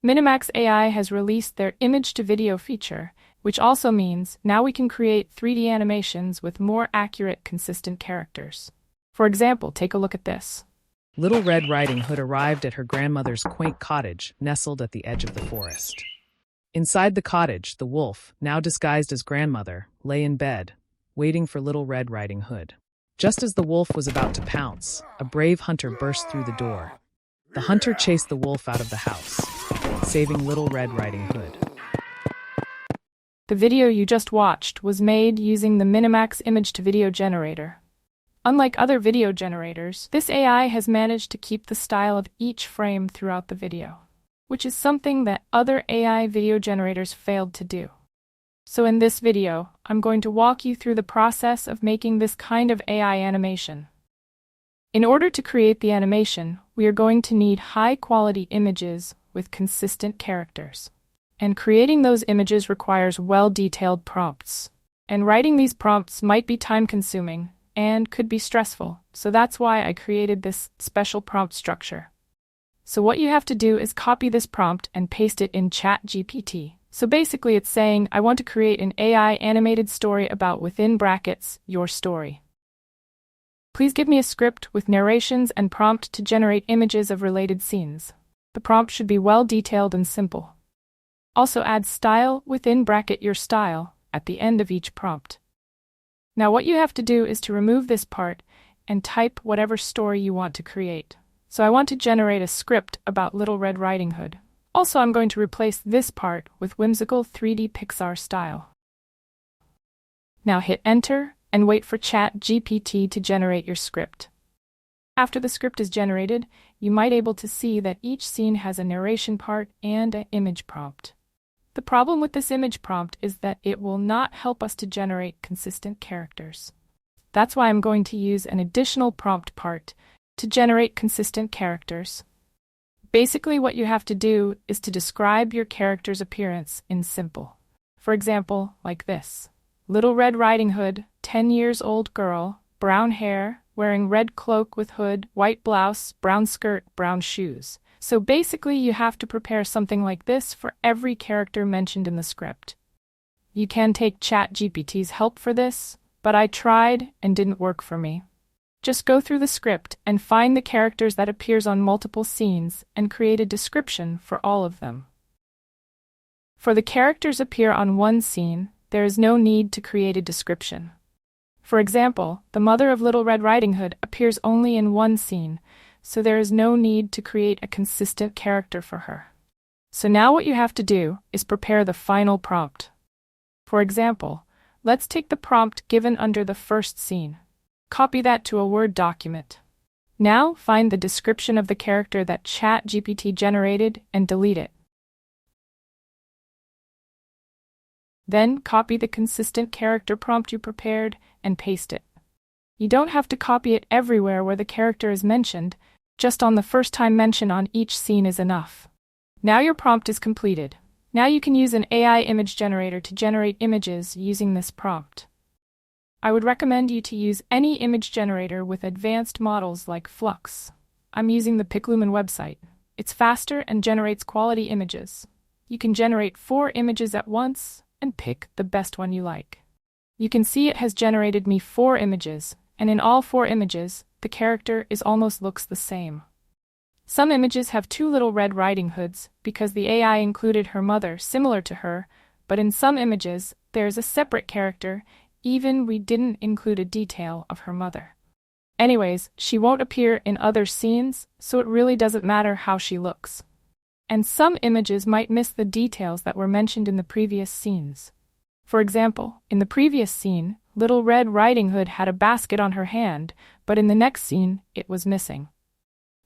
Minimax AI has released their image-to-video feature, which also means now we can create 3D animations with more accurate, consistent characters. For example, take a look at this. Little Red Riding Hood arrived at her grandmother's quaint cottage, nestled at the edge of the forest. Inside the cottage, the wolf, now disguised as grandmother, lay in bed, waiting for Little Red Riding Hood. Just as the wolf was about to pounce, a brave hunter burst through the door. The hunter chased the wolf out of the house, saving Little Red Riding Hood. The video you just watched was made using the Minimax image-to-video generator. Unlike other video generators, this AI has managed to keep the style of each frame throughout the video, which is something that other AI video generators failed to do. So in this video, I'm going to walk you through the process of making this kind of AI animation. In order to create the animation, we are going to need high-quality images with consistent characters. And creating those images requires well-detailed prompts. And writing these prompts might be time-consuming and could be stressful, so that's why I created this special prompt structure. So what you have to do is copy this prompt and paste it in ChatGPT. So basically it's saying, I want to create an AI animated story about within brackets, your story. Please give me a script with narrations and prompt to generate images of related scenes. The prompt should be well detailed and simple. Also add style within bracket your style at the end of each prompt. Now what you have to do is to remove this part and type whatever story you want to create. So I want to generate a script about Little Red Riding Hood. Also, I'm going to replace this part with whimsical 3D Pixar style. Now hit enter and wait for ChatGPT to generate your script. After the script is generated, you might be able to see that each scene has a narration part and an image prompt. The problem with this image prompt is that it will not help us to generate consistent characters. That's why I'm going to use an additional prompt part to generate consistent characters. Basically, what you have to do is to describe your character's appearance in simple. For example, like this. Little Red Riding Hood, 10 years old girl, brown hair, wearing red cloak with hood, white blouse, brown skirt, brown shoes. So basically, you have to prepare something like this for every character mentioned in the script. You can take ChatGPT's help for this, but I tried and didn't work for me. Just go through the script and find the characters that appears on multiple scenes and create a description for all of them. For the characters appear on one scene, there is no need to create a description. For example, the mother of Little Red Riding Hood appears only in one scene, so there is no need to create a consistent character for her. So now what you have to do is prepare the final prompt. For example, let's take the prompt given under the first scene. Copy that to a Word document. Now find the description of the character that ChatGPT generated and delete it. Then copy the consistent character prompt you prepared and paste it. You don't have to copy it everywhere where the character is mentioned, just on the first time mention on each scene is enough. Now your prompt is completed. Now you can use an AI image generator to generate images using this prompt. I would recommend you to use any image generator with advanced models like Flux. I'm using the Piclumen website. It's faster and generates quality images. You can generate 4 images at once and pick the best one you like. You can see it has generated me 4 images, and in all 4 images, the character almost looks the same. Some images have 2 Little Red Riding Hoods because the AI included her mother similar to her, but in some images, there is a separate character. Even we didn't include a detail of her mother. Anyways, she won't appear in other scenes, so it really doesn't matter how she looks. And some images might miss the details that were mentioned in the previous scenes. For example, in the previous scene, Little Red Riding Hood had a basket on her hand, but in the next scene, it was missing.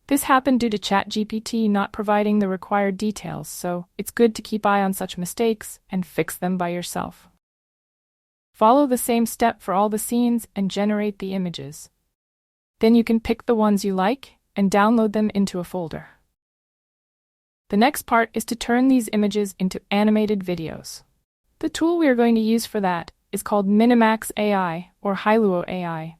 This happened due to ChatGPT not providing the required details, so it's good to keep eye on such mistakes and fix them by yourself. Follow the same step for all the scenes and generate the images. Then you can pick the ones you like and download them into a folder. The next part is to turn these images into animated videos. The tool we are going to use for that is called Minimax AI or Hailuo AI.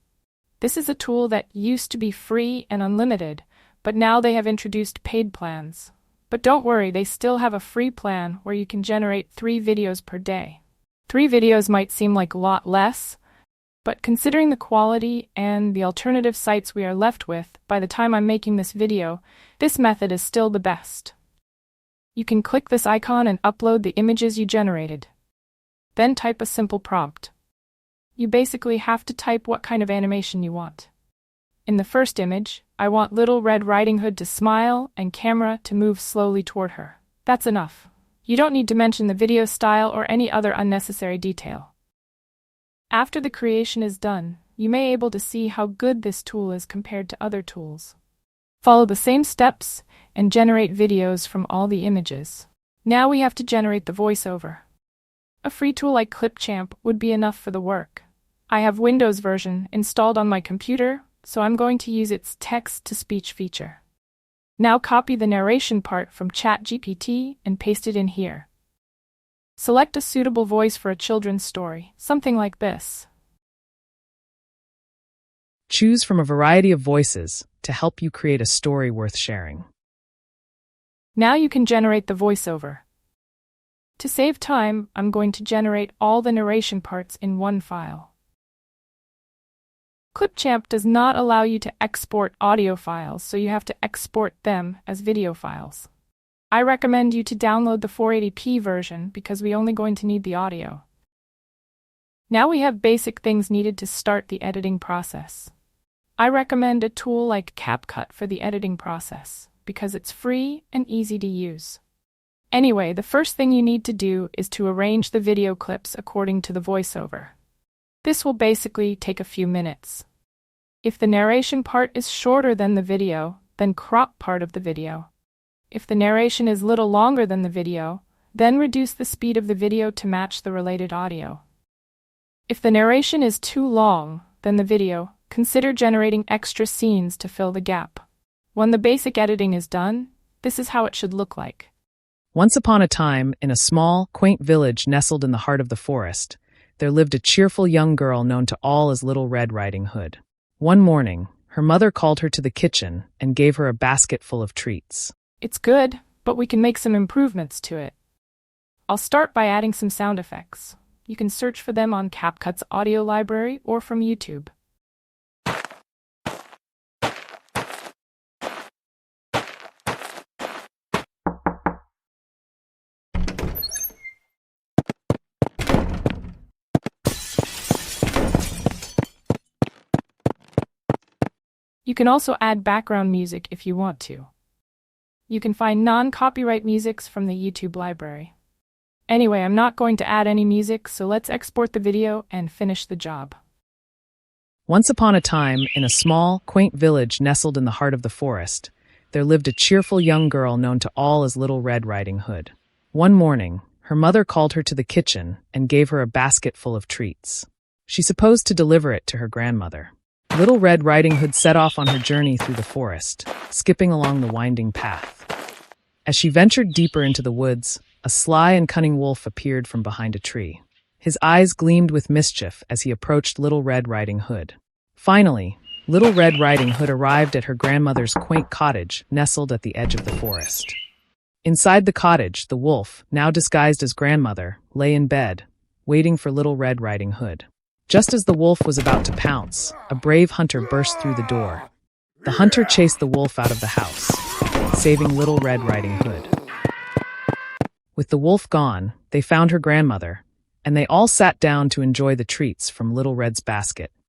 This is a tool that used to be free and unlimited, but now they have introduced paid plans. But don't worry, they still have a free plan where you can generate 3 videos per day. 3 videos might seem like a lot less, but considering the quality and the alternative sites we are left with by the time I'm making this video, this method is still the best. You can click this icon and upload the images you generated. Then type a simple prompt. You basically have to type what kind of animation you want. In the first image, I want Little Red Riding Hood to smile and camera to move slowly toward her. That's enough. You don't need to mention the video style or any other unnecessary detail. After the creation is done, you may be able to see how good this tool is compared to other tools. Follow the same steps and generate videos from all the images. Now we have to generate the voiceover. A free tool like Clipchamp would be enough for the work. I have Windows version installed on my computer, so I'm going to use its text-to-speech feature. Now copy the narration part from ChatGPT and paste it in here. Select a suitable voice for a children's story, something like this. Choose from a variety of voices to help you create a story worth sharing. Now you can generate the voiceover. To save time, I'm going to generate all the narration parts in one file. Clipchamp does not allow you to export audio files, so you have to export them as video files. I recommend you to download the 480p version because we're only going to need the audio. Now we have basic things needed to start the editing process. I recommend a tool like CapCut for the editing process because it's free and easy to use. Anyway, the first thing you need to do is to arrange the video clips according to the voiceover. This will basically take a few minutes. If the narration part is shorter than the video, then crop part of the video. If the narration is little longer than the video, then reduce the speed of the video to match the related audio. If the narration is too long than the video, consider generating extra scenes to fill the gap. When the basic editing is done, this is how it should look like. Once upon a time, in a small, quaint village nestled in the heart of the forest, there lived a cheerful young girl known to all as Little Red Riding Hood. One morning, her mother called her to the kitchen and gave her a basket full of treats. It's good, but we can make some improvements to it. I'll start by adding some sound effects. You can search for them on CapCut's audio library or from YouTube. You can also add background music if you want to. You can find non-copyright musics from the YouTube library. Anyway, I'm not going to add any music, so let's export the video and finish the job. Once upon a time, in a small, quaint village nestled in the heart of the forest, there lived a cheerful young girl known to all as Little Red Riding Hood. One morning, her mother called her to the kitchen and gave her a basket full of treats. She supposed to deliver it to her grandmother. Little Red Riding Hood set off on her journey through the forest, skipping along the winding path. As she ventured deeper into the woods, a sly and cunning wolf appeared from behind a tree. His eyes gleamed with mischief as he approached Little Red Riding Hood. Finally, Little Red Riding Hood arrived at her grandmother's quaint cottage nestled at the edge of the forest. Inside the cottage, the wolf, now disguised as grandmother, lay in bed, waiting for Little Red Riding Hood. Just as the wolf was about to pounce, a brave hunter burst through the door. The hunter chased the wolf out of the house, saving Little Red Riding Hood. With the wolf gone, they found her grandmother, and they all sat down to enjoy the treats from Little Red's basket.